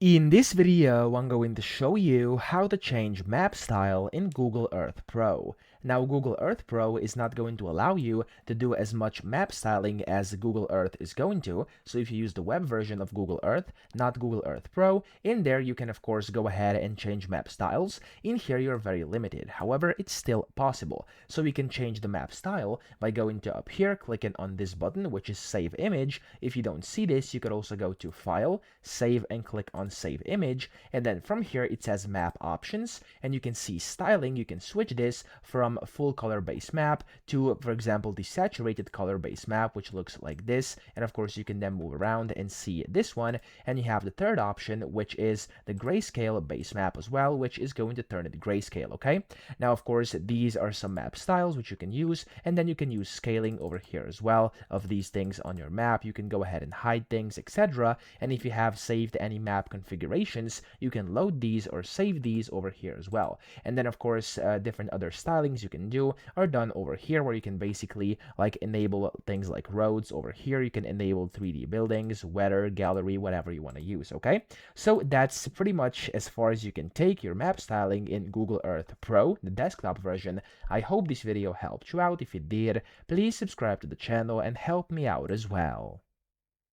In this video, I'm going to show you how to change map style in Google Earth Pro. Now, Google Earth Pro is not going to allow you to do as much map styling as Google Earth is going to. So if you use the web version of Google Earth, not Google Earth Pro, in there you can of course go ahead and change map styles. In here, you're very limited. However, it's still possible. So we can change the map style by going to up here, clicking on this button, which is Save Image. If you don't see this, you could also go to File, Save, and click on Save Image, and then from here it says Map Options, and you can see styling. You can switch this from full color base map to, for example, the saturated color base map, which looks like this, and of course you can then move around and see this one. And you have the third option, which is the grayscale base map as well, which is going to turn it grayscale. Okay, now of course these are some map styles which you can use, and then you can use scaling over here as well of these things on your map. You can go ahead and hide things, etc. And if you have saved any map configurations, you can load these or save these over here as well. And then of course different other stylings you can do are done over here, where you can basically like enable things like roads. Over here you can enable 3D buildings, weather, gallery, whatever you want to use. Okay, so that's pretty much as far as you can take your map styling in Google Earth Pro, the desktop version. I hope this video helped you out. If it did, please subscribe to the channel and help me out as well.